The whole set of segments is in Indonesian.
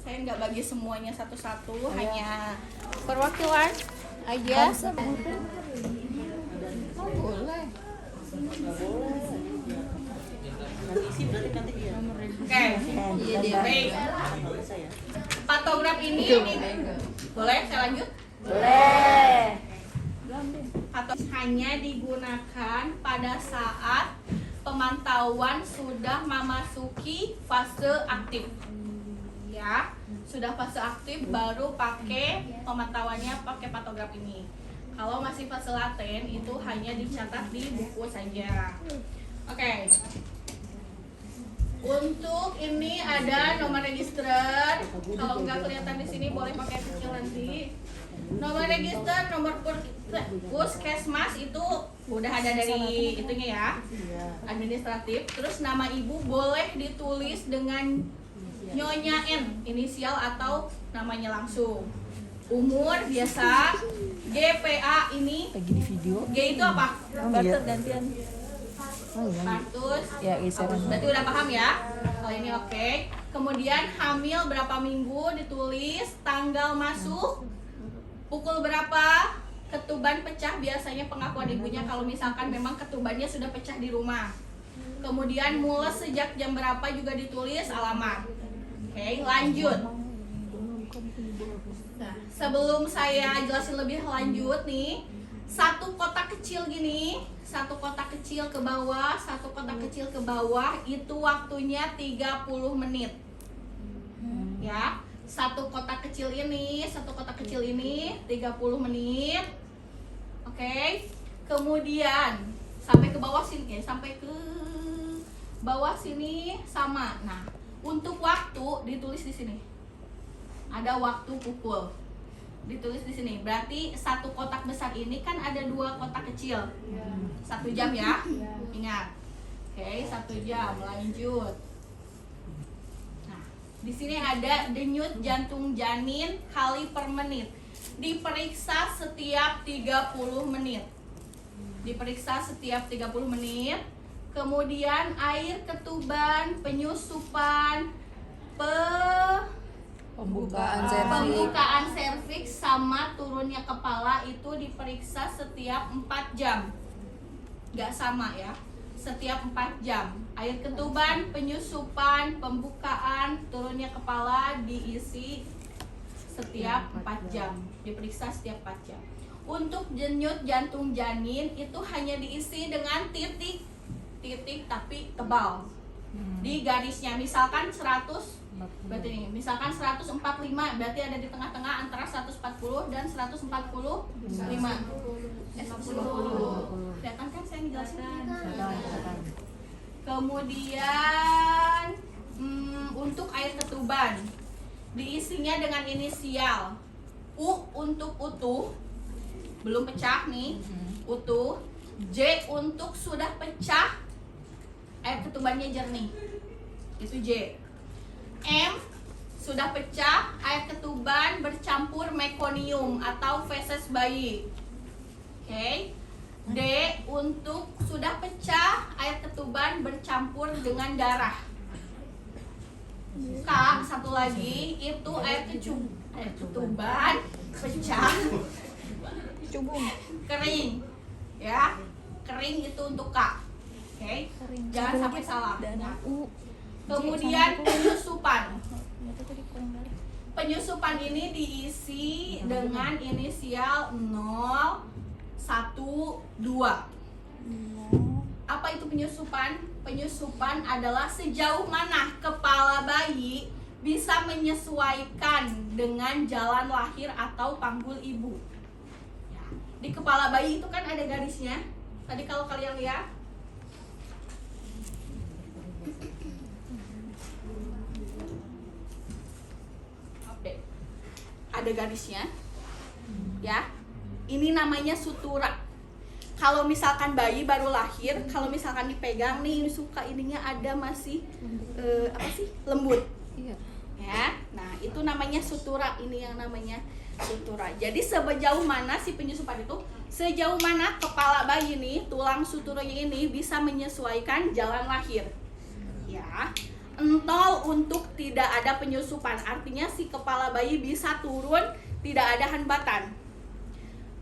Saya nggak bagi semuanya satu-satu, hanya perwakilan aja. Oh, boleh. Oke, baik. Patograf ini boleh saya lanjut? Boleh. Atau hanya digunakan pada saat pemantauan sudah memasuki fase aktif. Ya, sudah fase aktif baru pakai pemantauannya pakai patograf ini. Kalau masih fase laten itu hanya dicatat di buku saja. Oke. Untuk ini ada nomor register. Kalau nggak kelihatan di sini boleh pakai kecil nanti. Nomor register, nomor puskesmas itu udah ada dari itunya ya, administratif. Terus nama ibu boleh ditulis dengan Nyonya N, inisial atau namanya langsung. Umur biasa, GPA ini. Lagi di video. G itu apa? Barter gantian. Oh iya. Status. Ya, geseran. Berarti udah paham ya? Kalau ini oke. Kemudian hamil berapa minggu ditulis, tanggal masuk, pukul berapa, ketuban pecah biasanya pengakuan ibunya kalau misalkan memang ketubannya sudah pecah di rumah. Kemudian mules sejak jam berapa juga ditulis, alamat. Oke, lanjut. Nah, sebelum saya jelasin lebih lanjut nih, satu kotak kecil gini, satu kotak kecil ke bawah, satu kotak kecil ke bawah, itu waktunya 30 menit. Ya, satu kotak kecil ini, satu kotak kecil ini 30 menit. Oke. Kemudian sampai ke bawah sini, sampai ke bawah sini sama. Nah, untuk waktu ditulis di sini. Ada waktu pukul. Ditulis di sini. Berarti satu kotak besar ini kan ada dua kotak kecil. 1 jam ya. Ingat. Oke, 1 jam. Lanjut. Nah, di sini ada denyut jantung janin kali per menit. Diperiksa setiap 30 menit. Diperiksa setiap 30 menit. Kemudian air ketuban, penyusupan, pembukaan serviks sama turunnya kepala itu diperiksa setiap 4 jam. Gak sama ya. Setiap 4 jam. Air ketuban, penyusupan, pembukaan, turunnya kepala diisi setiap 4 jam. Diperiksa setiap 4 jam. Untuk denyut jantung janin itu hanya diisi dengan titik tapi tebal. Di garisnya misalkan 100 berarti ini, misalkan 145 berarti ada di tengah-tengah antara 140 dan 145. 150. Kelihatan kan saya ngejelasin? Kemudian untuk air ketuban diisinya dengan inisial U untuk utuh, belum pecah nih, utuh. J untuk sudah pecah, air ketubannya jernih, itu J. M sudah pecah, air ketuban bercampur mekonium atau feses bayi. Oke. D untuk sudah pecah, air ketuban bercampur dengan darah. K satu lagi itu air ketuban pecah kering, ya, kering itu untuk K. Oke. Jangan sampai salah. Kemudian penyusupan. Penyusupan ini diisi dengan inisial 0, 1, 2. Apa itu penyusupan? Penyusupan adalah sejauh mana kepala bayi bisa menyesuaikan dengan jalan lahir atau panggul ibu. Di kepala bayi itu kan ada garisnya. Tadi kalau kalian lihat, ada garisnya, ya. Ini namanya sutura. Kalau misalkan bayi baru lahir, kalau misalkan dipegang nih, suka ininya ada masih lembut, ya. Nah, itu namanya sutura. Ini yang namanya sutura. Jadi sejauh mana si penyusupan itu, sejauh mana kepala bayi nih, tulang suturanya ini bisa menyesuaikan jalan lahir, ya. 0 untuk tidak ada penyusupan. Artinya si kepala bayi bisa turun, tidak ada hambatan.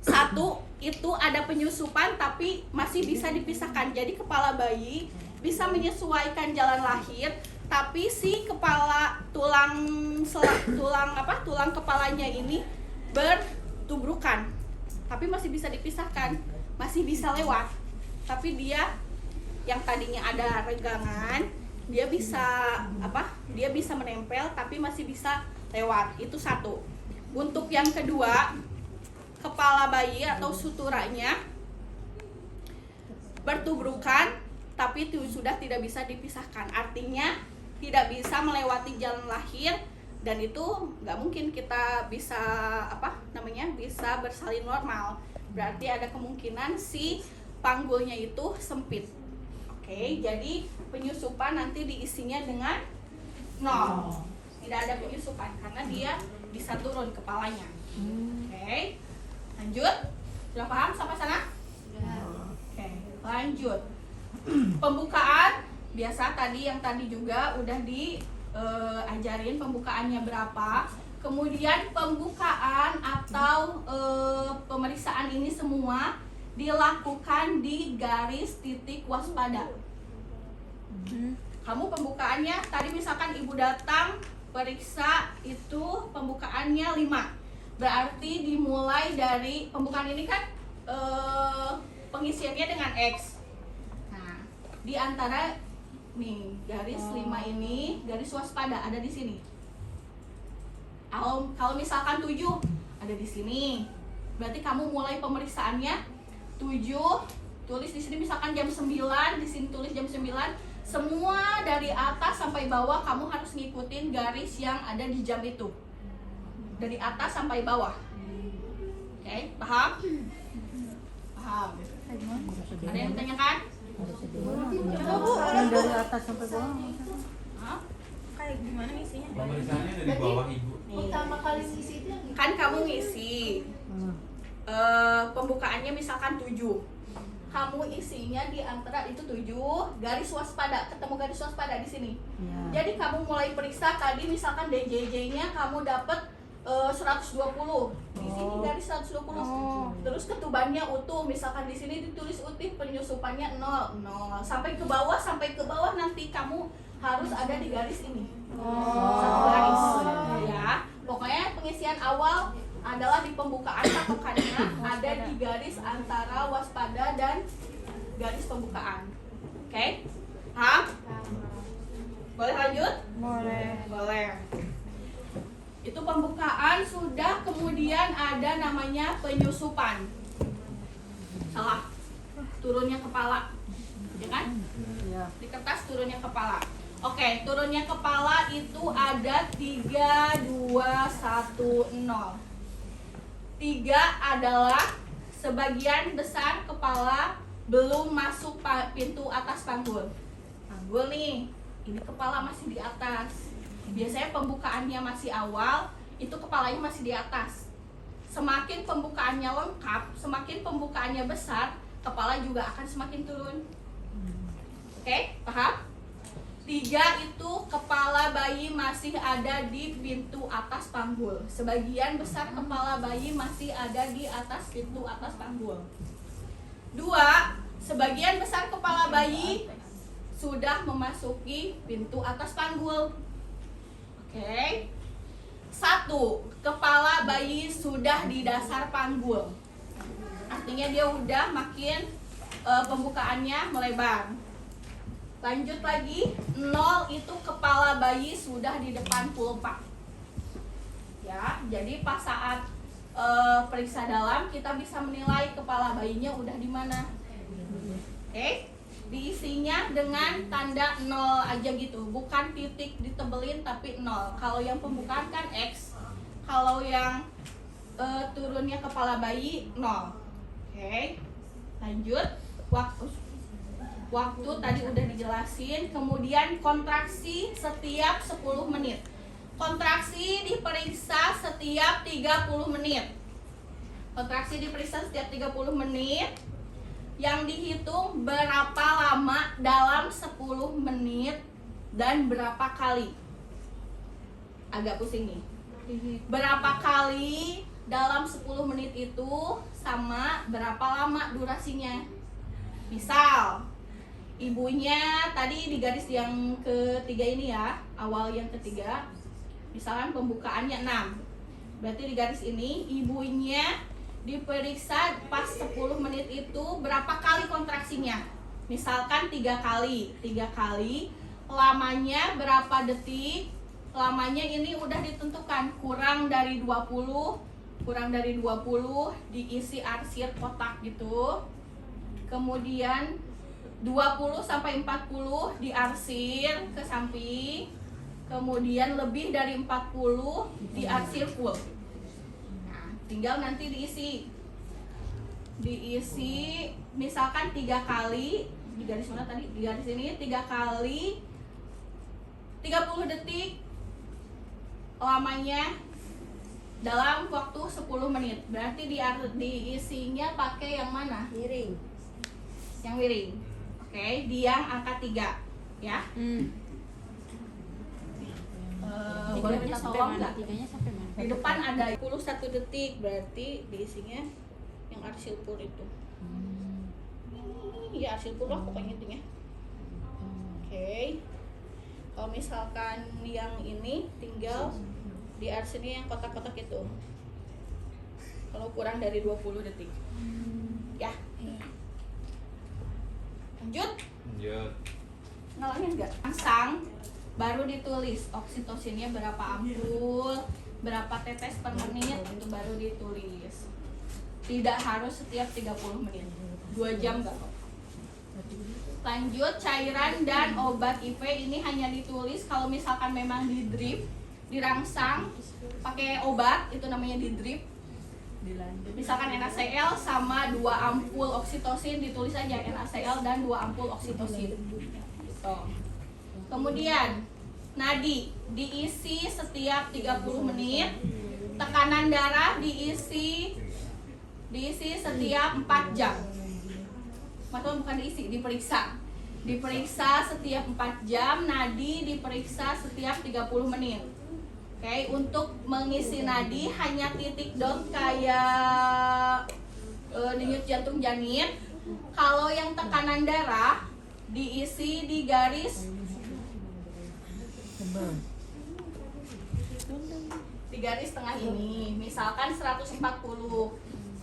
1 itu ada penyusupan tapi masih bisa dipisahkan. Jadi kepala bayi bisa menyesuaikan jalan lahir, tapi si kepala tulang kepalanya ini bertubrukan. Tapi masih bisa dipisahkan, masih bisa lewat. Tapi dia yang tadinya ada regangan, dia bisa menempel tapi masih bisa lewat. Itu 1. Untuk yang kedua, kepala bayi atau suturanya bertubrukan tapi itu sudah tidak bisa dipisahkan. Artinya tidak bisa melewati jalan lahir, dan itu nggak mungkin kita bisa bisa bersalin normal. Berarti ada kemungkinan si panggulnya itu sempit. Oke, jadi penyusupan nanti diisinya dengan 0. Tidak ada penyusupan karena dia bisa turun kepalanya. Oke, lanjut. Sudah paham sampai sana? Oke, lanjut. Pembukaan biasa yang tadi juga udah diajarin pembukaannya berapa. Kemudian pembukaan atau pemeriksaan ini semua dilakukan di garis titik waspada. Kamu pembukaannya tadi misalkan ibu datang periksa itu pembukaannya 5. Berarti dimulai dari pembukaan ini kan pengisiannya dengan X. Nah, di antara nih garis 5 ini garis waspada ada di sini. Kalau misalkan 7 ada di sini. Berarti kamu mulai pemeriksaannya 7, tulis di sini misalkan jam 9, di sini tulis jam 9. Semua dari atas sampai bawah kamu harus ngikutin garis yang ada di jam itu. Dari atas sampai bawah. Oke, paham? Paham. Ada yang ditanyakan? Yang dari atas sampai bawah. Hah? Kayak gimana isinya? Pemeriksaannya dari bawah ibu. Pertama kali ngisi itu yang Kan kamu ngisi pembukaannya misalkan 7, kamu isinya di antara itu 7 garis waspada, ketemu garis waspada di sini. Jadi kamu mulai periksa tadi misalkan DJJ-nya kamu dapat 120, di sini garis 120. Terus ketubannya utuh, misalkan di sini ditulis utuh, penyusupannya 0 sampai ke bawah nanti kamu harus ada di garis ini. Satu garis. Ya, pokoknya pengisian awal adalah di pembukaan patokannya ada di garis antara waspada dan garis pembukaan. Oke? Paham? Boleh lanjut? Boleh. Itu pembukaan sudah, kemudian ada namanya penyusupan. Salah. Turunnya kepala. Ya kan? Di kertas turunnya kepala. Oke, turunnya kepala itu ada 3, 2, 1, 0. 3 adalah sebagian besar kepala belum masuk pintu atas panggul. Panggul nih, ini kepala masih di atas. Biasanya pembukaannya masih awal, itu kepalanya masih di atas. Semakin pembukaannya lengkap, semakin pembukaannya besar, kepala juga akan semakin turun. Oke, paham? 3 itu kepala bayi masih ada di pintu atas panggul. Sebagian besar kepala bayi masih ada di atas pintu atas panggul. 2, sebagian besar kepala bayi sudah memasuki pintu atas panggul. Oke. 1, kepala bayi sudah di dasar panggul. Artinya dia udah makin pembukaannya melebar. Lanjut lagi, 0 itu kepala bayi sudah di depan pulpa. Ya, jadi pas saat periksa dalam kita bisa menilai kepala bayinya udah di mana. Oke, diisinya dengan tanda 0 aja gitu, bukan titik ditebelin tapi 0. Kalau yang pembukaan kan X, kalau yang turunnya kepala bayi 0. Oke, lanjut. Waktu tadi udah dijelasin. Kemudian kontraksi setiap 10 menit. Kontraksi diperiksa setiap 30 menit. Kontraksi diperiksa setiap 30 menit. Yang dihitung berapa lama dalam 10 menit dan berapa kali? Agak pusing nih. Berapa kali dalam 10 menit itu sama berapa lama durasinya? Misal ibunya tadi di garis yang ketiga ini ya, awal yang ketiga, misalkan pembukaannya 6. Berarti di garis ini ibunya diperiksa pas 10 menit itu berapa kali kontraksinya? Misalkan 3 kali. 3 kali lamanya berapa detik? Lamanya ini udah ditentukan, kurang dari 20 diisi arsir kotak gitu. Kemudian 20 sampai 40 diarsir ke samping. Kemudian lebih dari 40 diarsir full. Nah, tinggal nanti diisi misalkan 3 kali di garis mana tadi? Di garis ini 3 kali 30 detik lamanya dalam waktu 10 menit. Berarti diisinya pakai yang mana? Miring. Yang miring. Oke, di yang angka 3 ya. Boleh minta tolong nggak? Tiganya sampai mana? Di depan ada 21 detik, berarti diisinya yang arsil pur itu. Iya, arsil pur lah pokoknya intinya. Oke. Kalau misalkan yang ini tinggal di arsilnya yang kotak-kotak itu. Kalau kurang dari 20 detik. Ya. Lanjut. Nolaknya enggak? Pasang, baru ditulis oksitosinnya berapa ampul, berapa tetes per menit, itu baru ditulis. Tidak harus setiap 30 menit. 2 jam enggak kok. Lanjut, cairan dan obat IV ini hanya ditulis kalau misalkan memang di drip, dirangsang pakai obat, itu namanya di drip. Misalkan NaCl sama 2 ampul oksitosin, ditulis aja NaCl dan 2 ampul oksitosin. Gitu. Kemudian nadi diisi setiap 30 menit. Tekanan darah diisi setiap 4 jam. Maksudnya bukan diisi, diperiksa. Diperiksa setiap 4 jam, nadi diperiksa setiap 30 menit. Oke, untuk mengisi nadi hanya titik dot kayak denyut jantung janin. Kalau yang tekanan darah diisi di garis tengah ini. Misalkan 140,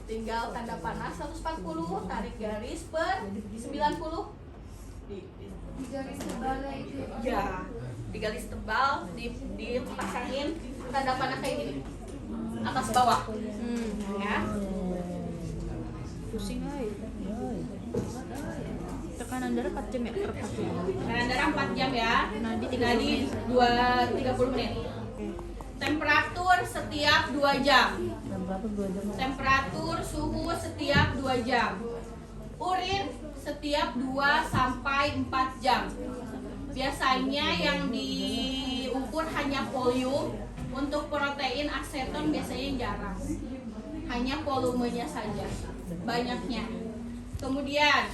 tinggal tanda panah 140, tarik garis per 90. Di garis tebalnya itu. Ya, di garis tebal dipasangin tanda panah kayak gini, atas bawah. Ya. Pusing aja. Tekanan darah 4 jam ya per 4 jam. Tekanan darah 4 jam ya. Nadi 30 menit. Temperatur setiap 2 jam. Temperatur suhu setiap 2 jam. Urin setiap 2 sampai 4 jam. Biasanya yang diukur hanya volume. Untuk protein aseton biasanya jarang. Hanya volumenya saja, banyaknya. Kemudian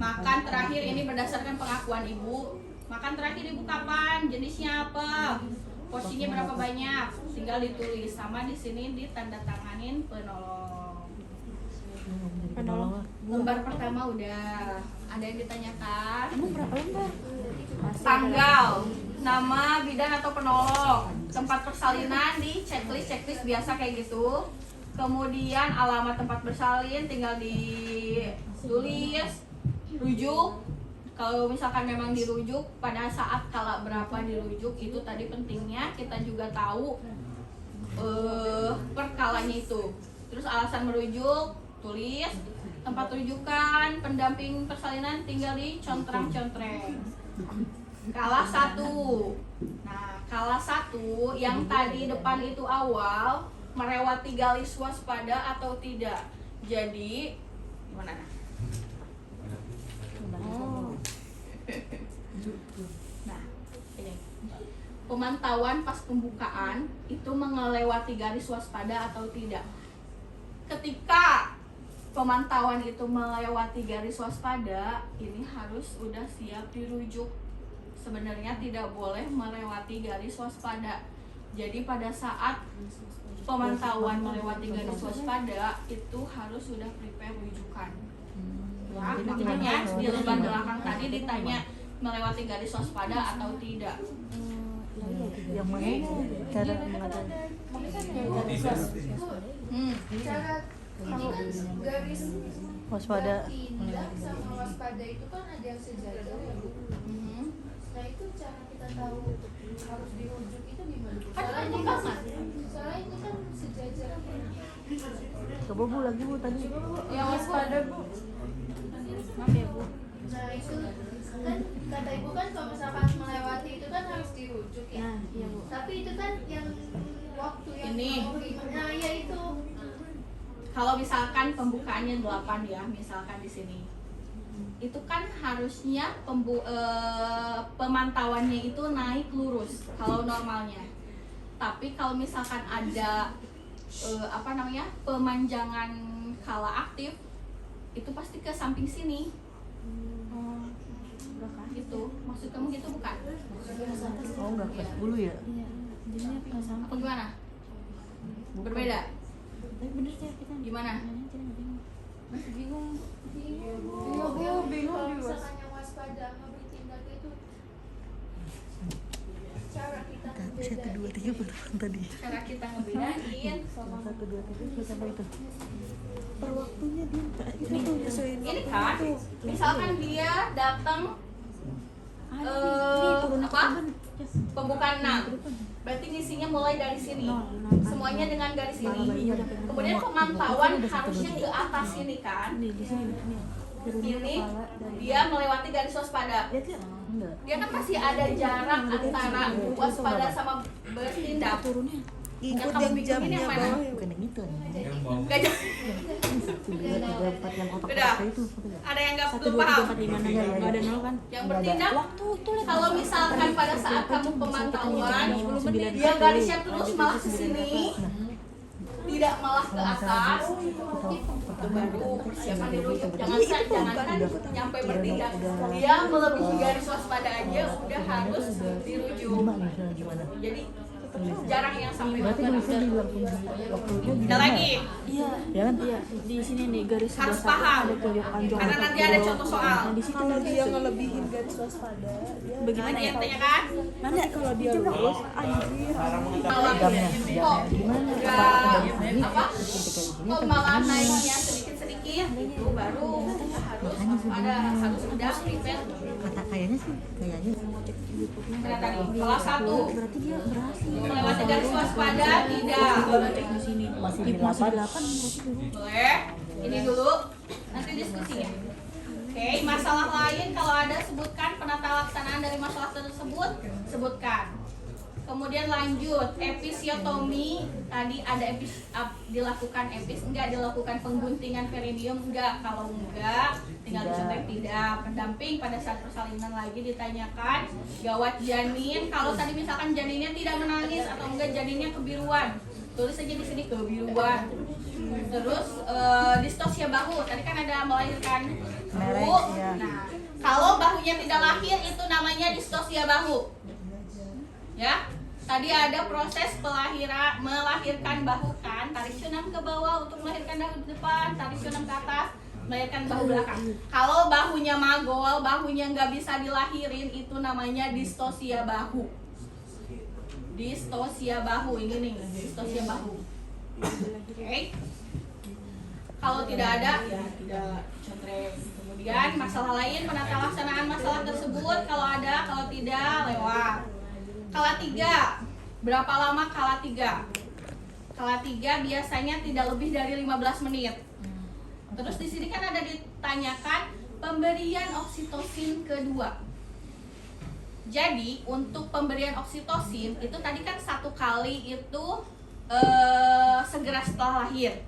makan terakhir ini berdasarkan pengakuan ibu. Makan terakhir ibu kapan? Jenisnya apa? Porsinya berapa banyak? Tinggal ditulis, sama di sini ditandatanganin penolong. Lembar pertama udah. Ada yang ditanyakan? Emang berapa lembar? Tanggal, nama bidan atau penolong, tempat persalinan di checklist biasa kayak gitu. Kemudian alamat tempat bersalin tinggal ditulis, rujuk. Kalau misalkan memang dirujuk, pada saat kala berapa dirujuk itu tadi pentingnya kita juga tahu per kalanya itu. Terus alasan merujuk tulis, tempat rujukan, pendamping persalinan tinggal dicontreng-contreng. Kala 1. Nah, kala 1 yang tadi depan itu awal melewati garis waspada atau tidak. Jadi gimana? Nah, ini pemantauan pas pembukaan itu melewati garis waspada atau tidak. Ketika pemantauan itu melewati garis waspada, ini harus udah siap dirujuk sebenarnya tidak boleh melewati garis waspada. Jadi pada saat pemantauan melewati garis waspada itu harus sudah prepare rujukan. Ya, makanya di lembar belakang tadi ditanya melewati garis waspada atau tidak. Yang mana cara mengatakan Cara ini kan garis waspada tidak sama waspada itu kan ada yang sejajar ya Bu. Nah itu cara kita tahu harus dirujuk itu gimana Bu? Kan Soalnya banget. soalnya itu kan sejajar. coba Bu lagi Bu tadi Yang waspada Bu. maaf ya Bu. Nah itu kan kata Ibu kan kalau misalkan melewati itu kan harus dirujuk ya. Nah iya Bu. Tapi itu kan yang waktu yang Ini. Nah ya itu. Kalau misalkan pembukaannya 8 ya, misalkan di sini. Itu kan harusnya pemantauannya itu naik lurus kalau normalnya. Tapi kalau misalkan ada pemanjangan kala aktif, itu pasti ke samping sini. Gitu. Maksud kamu gitu bukan? Oh enggak kelas 10 ya? Apa gimana? Berbeda? Tapi bener sih kita Gimana? masih bingung. Bingung Bu. Iya, Bu, bingung Kalau juga. misalkan yang waspada sama bertindak itu cara kita membedain. Tadi Cara kita ngebedain. 1, 2, 3 sampai itu per waktunya dia itu tuh sesuai Ini kan, misalkan dia datang pembukaan 6, berarti ngisinya mulai dari sini, semuanya dengan garis ini. Kemudian pemantauan harusnya ke atas sini kan, di sini nih. ini dia melewati garis waspada. Lihat ya? Enggak. Dia kan masih ada jarak antara waspada sama bertindak. Turunnya Yang kamu bingungin yang mana? bukan yang itu. Yang bawah. Gak jauh. 1, 2, 3, 4 yang otak Udah. itu. Ada yang nggak 1, belum 2, 3, paham? 4, 5, 6 enggak ada 0 kan? Yang bertindak, kalau misalkan pada saat kamu pemantauan Iya, dia garisnya terus malah ke sini, tidak malah ke atas, itu baru persiapan dirujuk. Jangankan nyampe bertindak, dia melebihi garis waspada aja udah harus dirujuk. Gimana? Jadi jarang yang sampai Berarti ke bisa dilakukan waktunya Ada lagi, Iya, ya kan? Iya, di sini nih garis harus sebelah paham, satu ada tuh yang panjang. karena nanti ada contoh soal. Nah, di situ Kalau nanti dia ngelebihin garis waspada, dia bagaimana Nanti ya? yang tanya kan? mana kalau dia lulus, anjir. Malah kok Gimana? apa kok malah naiknya sedikit itu baru kita harus udah prepare. Kata kayaknya sih, kayaknya. Nah, tadi kelas 1 Berarti dia berhasil. melewati garis waspada tidak Di sini masih di 8 berarti dulu. boleh. Ini dulu nanti diskusinya. Oke, masalah lain kalau ada sebutkan penata laksanaan dari masalah tersebut, sebutkan. Kemudian lanjut, episiotomi tadi ada dilakukan enggak dilakukan pengguntingan perineum enggak, kalau enggak tinggal dicontek tidak. Pendamping pada saat persalinan lagi ditanyakan gawat janin, kalau tadi misalkan janinnya tidak menangis atau enggak janinnya kebiruan, tulis aja di sini kebiruan. Terus distosia bahu, tadi kan ada melahirkan bahu. Nah, kalau bahunya tidak lahir itu namanya distosia bahu. Ya, tadi ada proses melahirkan bahu kan, tarik cunam ke bawah untuk melahirkan bahu depan, tarik cunam ke atas, melahirkan bahu belakang. Kalau bahunya magol, bahunya nggak bisa dilahirin, itu namanya distosia bahu. Distosia bahu, ini nih, distosia bahu. Oke. Kalau tidak ada, ya tidak contreng. Kemudian masalah lain, penata laksanaan masalah tersebut, kalau ada, kalau tidak, lewat. Kala 3, berapa lama kala 3? Kala 3 biasanya tidak lebih dari 15 menit. Terus di sini kan ada ditanyakan pemberian oksitosin kedua. Jadi untuk pemberian oksitosin itu tadi kan 1 kali itu segera setelah lahir.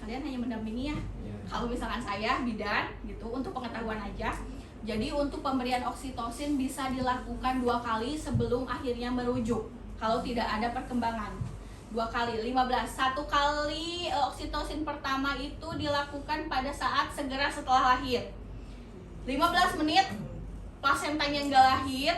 Kalian hanya mendampingi ya. Kalau misalkan saya bidan gitu untuk pengetahuan aja. Jadi untuk pemberian oksitosin bisa dilakukan 2 kali sebelum akhirnya merujuk. Kalau tidak ada perkembangan 2 kali, 15. 1 kali oksitosin pertama itu dilakukan pada saat segera setelah lahir. 15 menit plasentanya nggak lahir,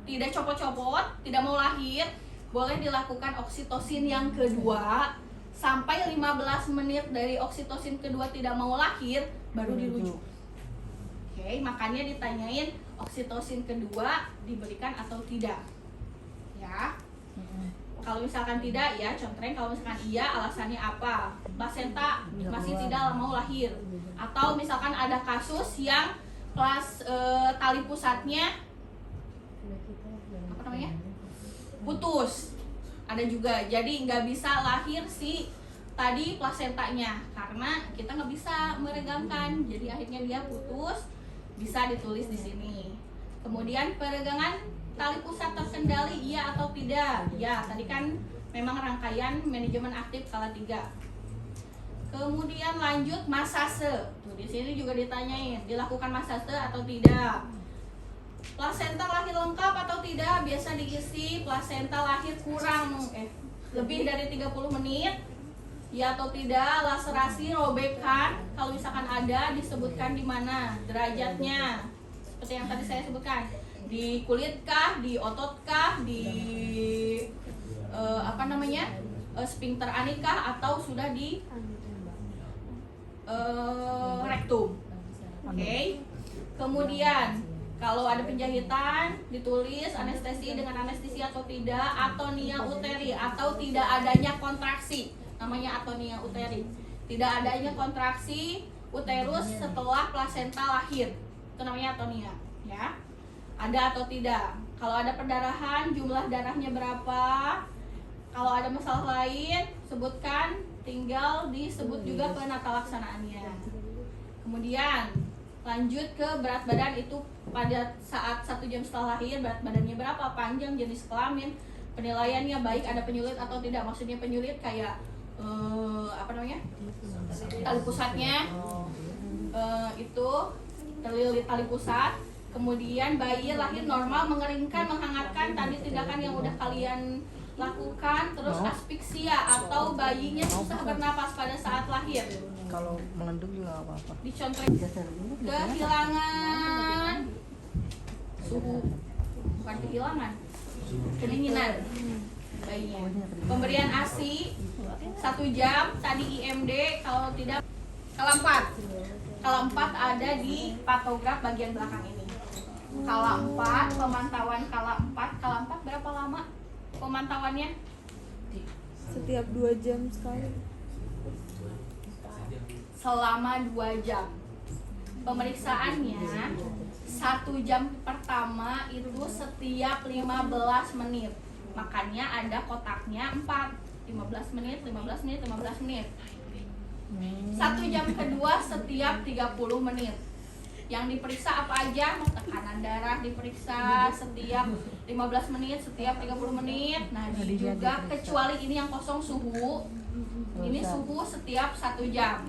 tidak copot-copot, tidak mau lahir, boleh dilakukan oksitosin yang kedua. Sampai 15 menit dari oksitosin kedua tidak mau lahir, baru dirujuk. Oke, makanya ditanyain oksitosin kedua diberikan atau tidak. Ya. Kalau misalkan tidak, ya contohnya. Kalau misalkan iya, alasannya apa? Plasenta masih tidak mau lahir. Atau misalkan ada kasus yang tali pusatnya apa namanya? Putus. Ada juga. Jadi nggak bisa lahir si tadi plasentanya karena kita nggak bisa meregangkan. Jadi akhirnya dia putus. Bisa ditulis di sini. Kemudian peregangan tali pusat terkendali iya atau tidak? Ya, tadi kan memang rangkaian manajemen aktif skala 3. Kemudian lanjut masase. Tuh di sini juga ditanyain, dilakukan masase atau tidak? Plasenta lahir lengkap atau tidak? Biasa diisi plasenta lahir lebih dari 30 menit. Ya atau tidak? Laserasi, robekan, kalau misalkan ada disebutkan di mana derajatnya. Seperti yang tadi saya sebutkan. Di kulit kah, di otot kah, di sphincter anikah, atau sudah di rektum. Oke. Kemudian kalau ada penjahitan ditulis anestesi dengan anestesi atau tidak, atonia uteri atau tidak adanya kontraksi, namanya atonia uteri. Tidak adanya kontraksi uterus setelah plasenta lahir, itu namanya atonia, ya. Ada atau tidak? Kalau ada perdarahan, jumlah darahnya berapa? Kalau ada masalah lain, sebutkan, tinggal disebut juga penata laksanaannya. Kemudian lanjut ke berat badan, itu pada saat 1 jam setelah lahir berat badannya berapa, panjang, jenis kelamin, penilaiannya baik ada penyulit atau tidak. Maksudnya penyulit kayak tali pusatnya itu terlilit tali pusat. Kemudian bayi lahir normal, mengeringkan, menghangatkan, tadi tindakan yang udah kalian lakukan. Terus aspiksia atau bayinya susah bernapas pada saat lahir. Kalau melendung juga nggak apa-apa. Dicontoh kehilangan suhu, bukan kehilangan, kedinginan bayinya. Pemberian ASI 1 jam, tadi IMD, kalau tidak kala 4. Kala 4 ada di patograf bagian belakang ini. Kala 4, pemantauan kala 4 berapa lama pemantauannya? Setiap 2 jam sekali. Selama 2 jam. Pemeriksaannya 1 jam pertama itu setiap 15 menit. Makanya ada kotaknya 4, 15 menit, 15 menit, 15 menit. 1 jam kedua setiap 30 menit. Yang diperiksa apa aja? Tekanan darah diperiksa setiap 15 menit, setiap 30 menit. Nah, juga kecuali ini yang kosong suhu. Ini suhu setiap 1 jam.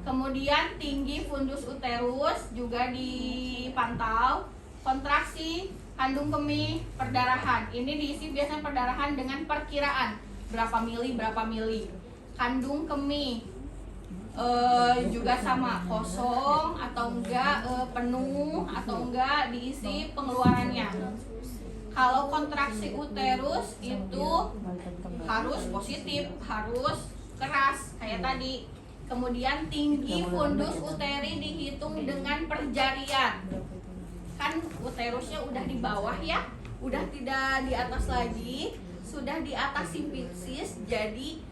Kemudian tinggi fundus uterus juga dipantau. Kontraksi, kandung kemih, perdarahan. Ini diisi biasanya perdarahan dengan perkiraan berapa mili. Kandung kemih juga sama, kosong atau enggak, penuh atau enggak, diisi pengeluarannya. Kalau kontraksi uterus itu harus positif, harus keras kayak tadi. Kemudian tinggi fundus uteri dihitung dengan perjarian. Kan uterusnya udah di bawah ya, udah tidak di atas lagi, sudah di atas simfisis, jadi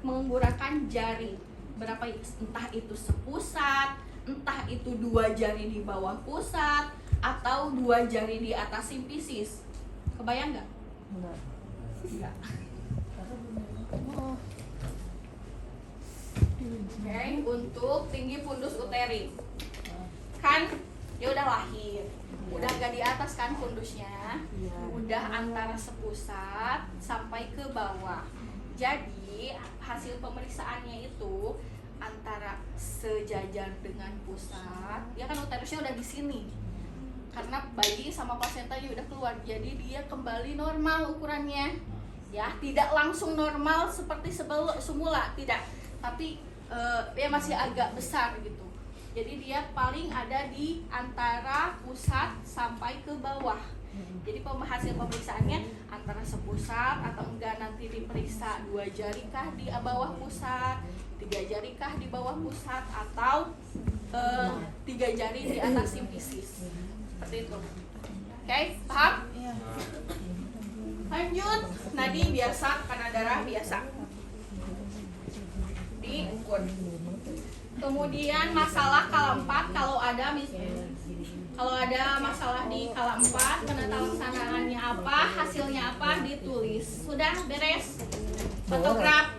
menggunakan jari. Berapa, entah itu sepusat, entah itu 2 jari di bawah pusat, atau 2 jari di atas simfisis. Kebayang nggak? Enggak. Oke, untuk tinggi fundus uteri. Kan dia udah lahir, udah gak di atas kan fundusnya, udah antara sepusat sampai ke bawah. Jadi hasil pemeriksaannya itu antara sejajar dengan pusat. Ya kan uterusnya udah di sini. Karena bayi sama plasentanya udah keluar, jadi dia kembali normal ukurannya. Ya, tidak langsung normal seperti semula, tidak. Tapi ya masih agak besar gitu. Jadi dia paling ada di antara pusat sampai ke bawah. Jadi hasil pemeriksaannya antara sepusat atau enggak, nanti diperiksa 2 jari kah di bawah pusat, 3 jari kah di bawah pusat, atau 3 jari di atas simfisis. Seperti itu. Oke, paham? Lanjut, nadi biasa, tekanan darah biasa. Diukur. Kemudian masalah kala 4, kalau ada masalah di kala 4, penata laksanaannya apa, hasilnya apa, ditulis. Sudah beres? Fotograf